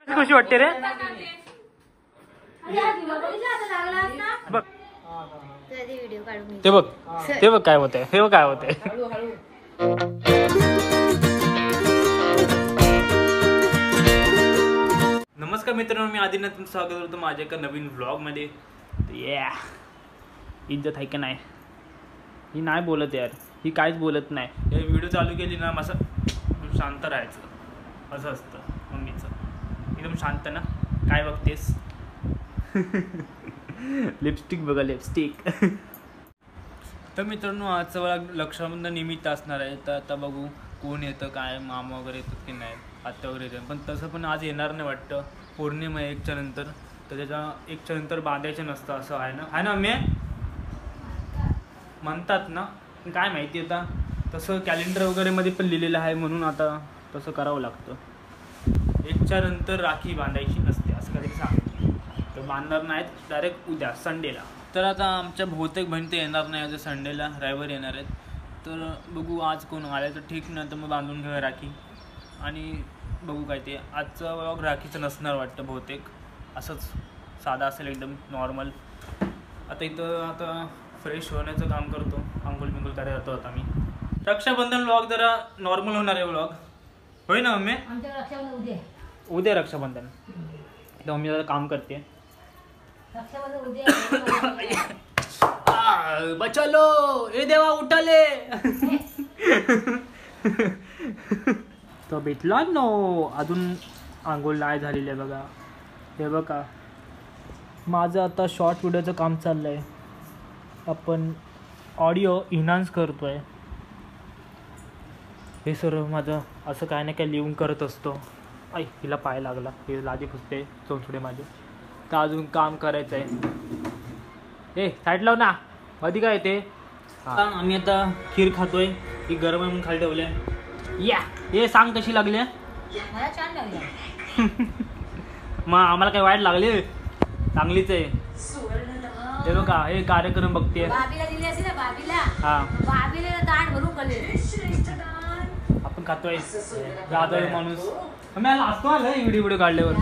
खुशी वाटते रे बघ ते बघ ते बघ काय होतंय हे बघ काय होतंय. नमस्कार मित्रांनो, मी आदिनाथ तुमचं स्वागत करतो माझ्या एका नवीन व्लॉगमध्ये. इज्जत आहे का नाही? ही नाही बोलत यार, ही काहीच बोलत नाही. हे व्हिडिओ चालू केली ना असं शांत राहायचं असं असतं मम्मीचं. एकदम शांत ना. काय बघतेस? लिपस्टिक बघा, लिपस्टिक. तर मित्रांनो, आजचं व्लॉग रक्षाबंधन निमित्त असणार आहे. तर आता बघू कोण येतं, काय मामा वगैरे येतात की नाही, आत्या वगैरे येतात. पण तसं पण आज येणार नाही वाटतं. पौर्णिमा आहे 1च्या नंतर, तर त्याच्या 1च्या नंतर बांधायचं नसतं असं आहे ना, आहे ना मी म्हणतात ना. काय माहिती आता, तसं कॅलेंडर वगैरेमध्ये पण लिहिलेलं आहे म्हणून आता तसं करावं लागतं. 1च्या नंतर राखी बांधायची नसते असं काहीतरी सांग. तर बांधणार नाहीत, डायरेक्ट उद्या संडेला. तर आता आमच्या बहुतेक बहीण ते येणार नाही आज संडेला, रविवारी येणार आहेत. तर बघू आज कोण आलं तर ठीक, नाही तर मग बांधून घेऊया राखी. आणि बघू काय ते आजचं व्लॉग राखीचं नसणार वाटतं बहुतेक, असंच साधा असेल एकदम नॉर्मल. आता इथं आता फ्रेश होण्याचं काम करतो, आंघोळ बिंघोळ करायला जातो आता मी. रक्षाबंधन व्लॉग जरा नॉर्मल होणार आहे व्लॉग, होय ना मम्मी? उद्या रक्षाबंधन. तर मम्मी जरा काम करते. बचलो ए देवा उठाले. तो भेटला नो, अजून आंघोळ नाही झालेली आहे बघा. हे बघा माझं आता शॉर्ट व्हिडिओचं काम चाललं आहे. आपण ऑडिओ इन्हान्स करतो आहे. हे सर्व माझं असं काय ना काय लिहून करत असतो. आई हिला पाय लागला, हे लादी फुसते चोंचुडे माझे. तर अजून काम करायचं आहे. साईड लाव ना, मध्ये काय येते. आम्ही आता खीर खातोय, ही गरम आहे म्हणून खाली ठेवले. या हे सांग कशी लागली? मला छान लागली. मग आम्हाला काय वाईट लागले? चांगलीच आहे. ते बघा हे कार्यक्रम बघते. भाभीला दिली असेल ना, भाभीला. हा भाभीला ताट भरून खाल्ले. आपण खातोय जातोय माणूस. आम्ही असतो आलं व्हिडिओ काढल्यावर.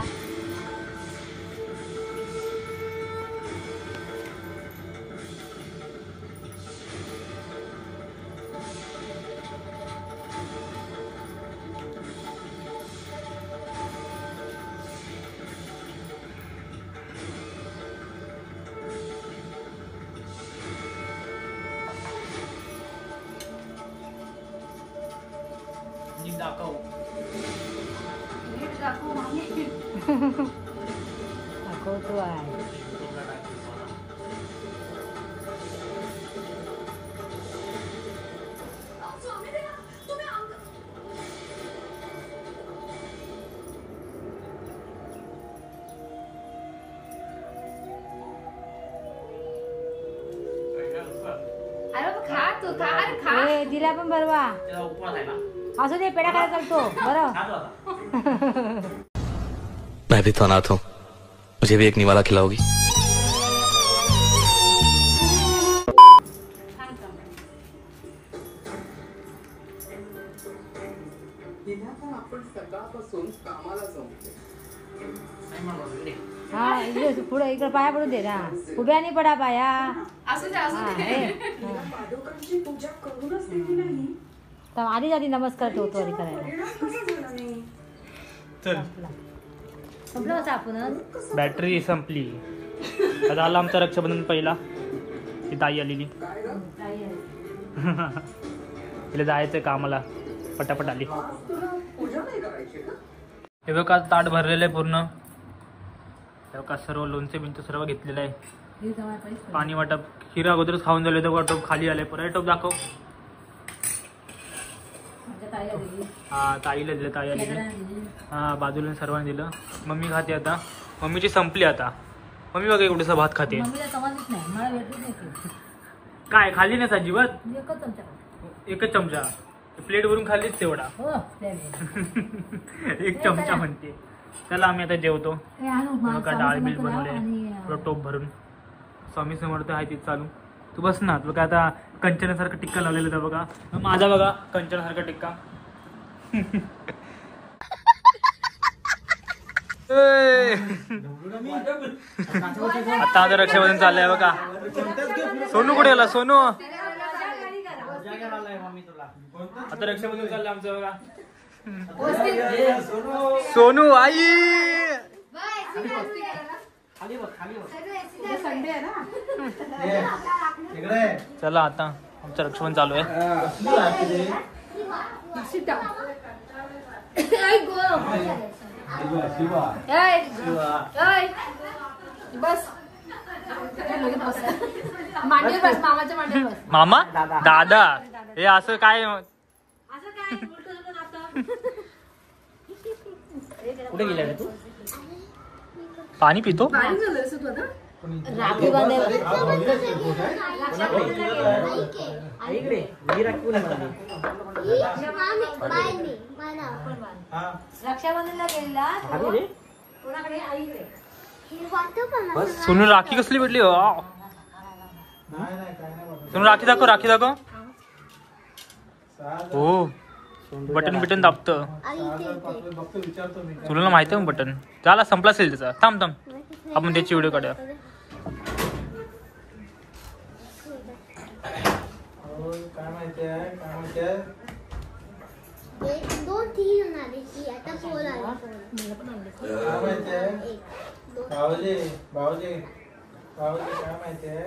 दाखव दाखवतो आहे. दिला पण बरवा असू दे, पेढा खायला चालतो बरं. मैं भी तो अनाथ हूँ, मुझे भी एक निवाला खिलाओगी? हा इकडे पुढे, इकडे पाया पडून दे ना. उभ्या नाही पडा पाया. आधी आधी नमस्कार ठेवतो आधी करायला. चल संपलं असं आपणच. बॅटरी संपली. आता आला आमचा रक्षाबंधन पहिला. ती ताई आलेली, तिला जायचं कामाला, पटापट आली. हे बघा ताट भरलेलं आहे पूर्ण. हे बघा सर्व लोणचे बिंचे सर्व घेतलेलं आहे. पाणी वाटप, खीर अगोदरच खाऊन झाले तर वाटप खाली आले. परत टोप दाखव. हा ताईला दिलं, ताई आली. हा बाजूला सर्वांनी दिलं. मम्मी खाते आता, मम्मीची संपली आता. मम्मी बघा एवढंसा भात खाते. काय खाली नाही अजिबात? एकच चमचा प्लेट वरून खाल्लीच तेवढा. एक चमचा म्हणते. चला आम्ही आता जेवतो. बघा डाळ बिल बनवले टोप भरून. स्वामी समर्थ आहे तीच चालू. तू बस ना. बघा आता कंचनासारखं टिक्का लावलेलं होतं बघा. माझा बघा कंचनासारखा टिक्का. आता आता रक्षाबंधन चाललंय बघा. सोनू कुठे गेला सोनू? आता रक्षाबंधन चाललंय आमचं बघा. सोनू आई चला आता आमचं रक्षाबंधन चालू आहे. मामा दादा हे असं काय? कुठे गेला रे तू? पाणी पितो? राखी बांधायला रक्षाबंधनला गेलेला कोणाकडे आईकडे. सोनू राखी कसली भेटली? सोनू राखी दाखव राखी दाखव. हो बटन बिटन दाबत. तुला माहिती आहे बटन झाला संपला असेल त्याचा. थांब थांब आपण त्याची व्हिडिओ काढूया. काय माहितीये भाऊजी काय माहितीये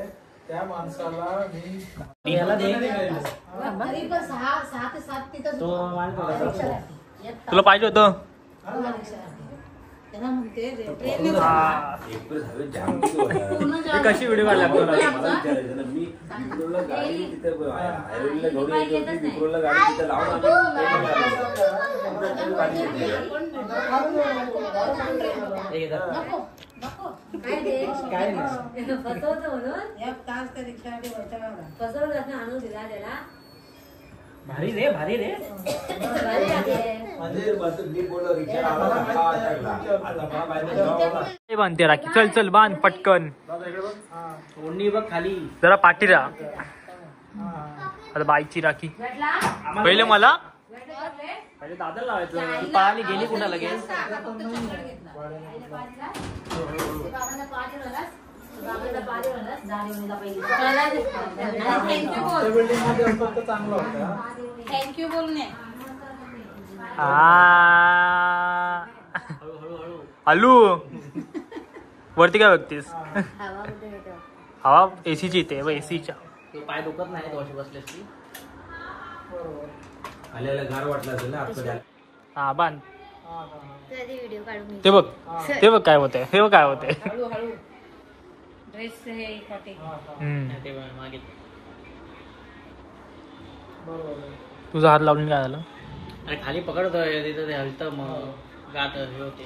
त्या माणसाला मी तुला पाहिजे होतं. कशी व्हिडिओ काढला भारी रे भारी रे. बांधते राखी. चल चल बांध पटकन. बघ खाली जरा पाठी राहा. आता बाईची राखी पहिले मला पहिले दादा लावायचं. पाणी गेली कुठं लगेच. थँक्यू बोलणे. आलू वरती काय बघतेस? हवा एसीची इथे एसीच्या. पाय दुखत नाही दोषी बसलेस की आल्याला गार वाटला असेल ना. हा बांध. ते बघ ते बघ काय होतंय. हे बघ काय होतंय. ड्रेस हे मागे तुझा हात लावून काय झालं? अरे खाली पकडतोय तिथं ते हलतं मग गात हे होते.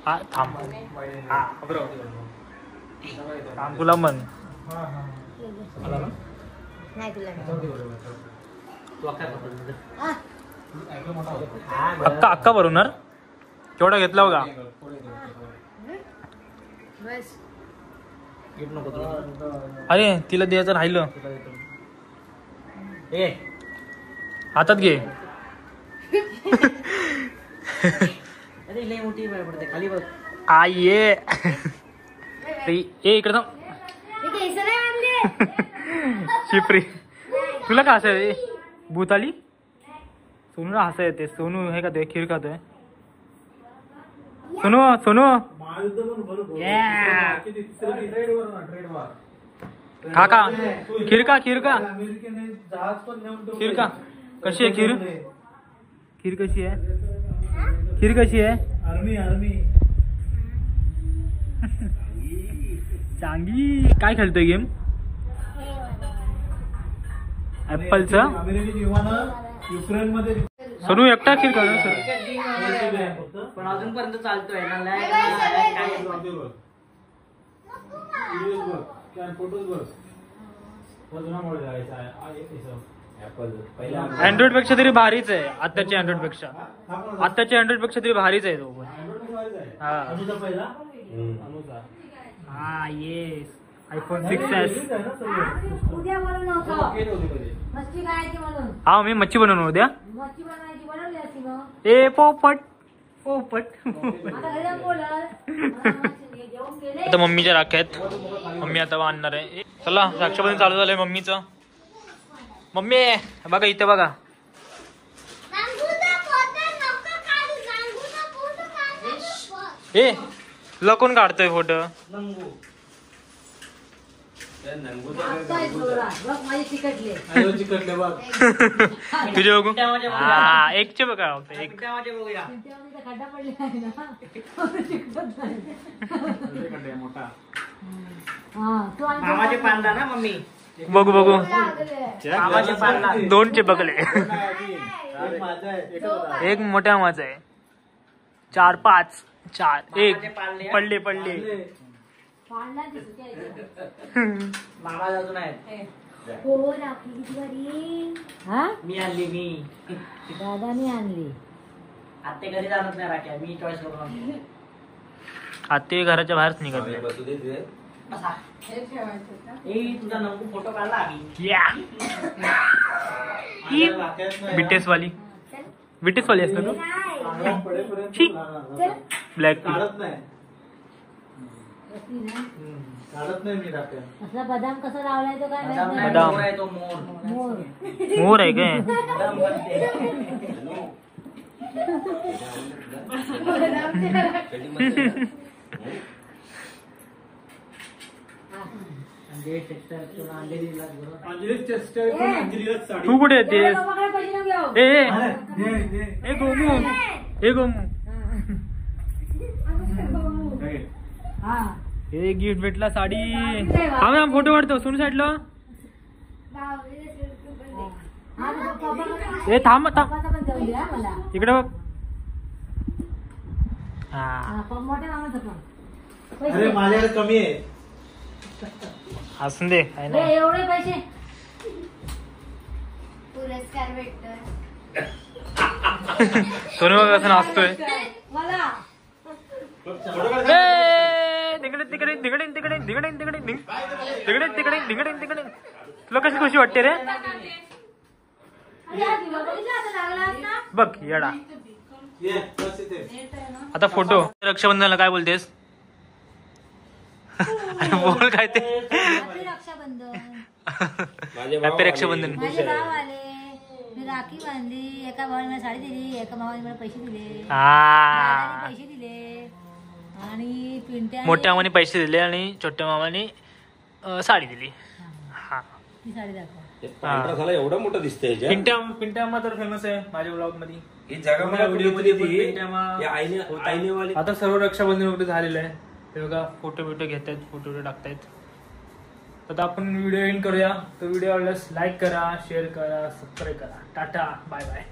हा थांब. हा बरोबर थांब तुला म्हण. नाही तुला अक्का अक्का भरवणार. केवढा घेतला बघा. बस गिफ्ट नको तुला. अरे तिला द्यायचं राहिलं. ए हातात घे. अरे लई मोठी बाय पडते खाली बघ. आई ये इकडे थांब. शिपरी तुला का हसाय? भूत आली. सोनूला हसा येते. सोनू हे का ते खीर खातोय. सोनू सोनू खा का खीर का खीर का खीर का. कशी आहे खीर? खीर कशी आहे? खीर कशी आहे? आर्मी चांगली. काय खेळतोय गेम? ऍपलचा. अमेरिकेची विमानं युक्रेन मध्ये. सोनू एकटा खीर खाणार सर. पण अजूनपर्यंत चालतोय ना. अँड्रॉइड पेक्षा तरी भारीच आहे. आत्ताच्या अँड्रॉइड पेक्षा तरी भारीच आहे तो पण. हा येस iPhone 6s. उद्या बनवून नव्हतं मच्छी खायची म्हणून. हा मी मच्छी बनवून उद्या. मच्छी बनवायची बनवली असती मग. ए पोपट पोपट. आता घरी जाऊन बोलल. जेवून गेले. आता मम्मीच्या राख्या आहेत. मम्मी आता आणणार आहे. चला रक्षाबंधन चालू झालंय मम्मीचं. मम्मी बघा इथे बघा. ए लकोन काढतोय फोटो. माझी चिकटले. चिकटले बघ. तुझे बघू. हा एकचे बघा एक. खड्डा पडले आहे ना मोठा. मामाचे पांडा ना मम्मी. बघू बघू. मामाचे पांडा. 2चे बघले. एक मोठ्या मामाचा आहे. 4 5 4 एक पडले पडले. मामा अजून आहेत. हो राखी किती बरी. हा मी आणली मी. दादानी आणली. आत्ते घरी जाणत नाही राख्या मी चॉईस करून. आते घराच्या बाहेरच निघत नाही. बसा. ए तुझा नंबू फोटो काढला आम्ही. या बीटीएस वाली. बीटीएस वाली असतो तू. ब्लॅक काढत नाही. काढत नाही मी राख्या. असला बदाम कसा लावलाय तो काय बदाम नाही, बदाम. मोर आहे तो मोर. मोर. मोर आहे काय. बदाम बनते. तू कुठे येतेस. ए गोमू ए गोमू. हे गिफ्ट भेटला साडी. हा फोटो काढतो सोनू साईडला. ए थांब थांब इकडे बघ. हा मोठ्या मामाचं पण. अरे माझ्याकडे कमी आहे. हसून दे काय नाही. एवढे पैसे पुरस्कार भेटतोय सोनू बघ कसं नाचतोय. मला तिकडे तिकडे तिकडे तिकडे तिकडे तिकडे तिकडे तिकडे तिकडे तिकडे. तुला कशी खुशी वाटते रे. बघ येडा. आता फोटो. रक्षाबंधनाला काय बोलतेस. अरे बोल काय ते. रक्षाबंधन. हॅपी रक्षाबंधन. माझे भाव आले. मी राखी बांधली. एका भावाने मला साडी दिली. एका भावाने मला पैसे दिले. हा पैसे दिले आणि पिंट्या मोठ्या मामाने पैसे दिले आणि छोट्या मामाने साडी दिली. हा ती साडी दाखव. पांढरा झाला एवढा मोठा दिसतंय ह्याच्यात. पिंट्या मामा तर फेमस आहे माझ्या ब्लॉग मध्ये. ही जगामध्ये व्हिडिओ मध्ये ती पिंट्या मामा. हे आईनेवाली. आता सर्व रक्षाबंधन वगैरे झालेलं आहे. ते बघा फोटो बिटो घेत आहेत. फोटो टाकतायत. आता आपण व्हिडिओ एंड करूया. तो व्हिडिओ आवडल्यास लाईक करा, शेअर करा, सबस्क्राईब करा. Tata bye bye.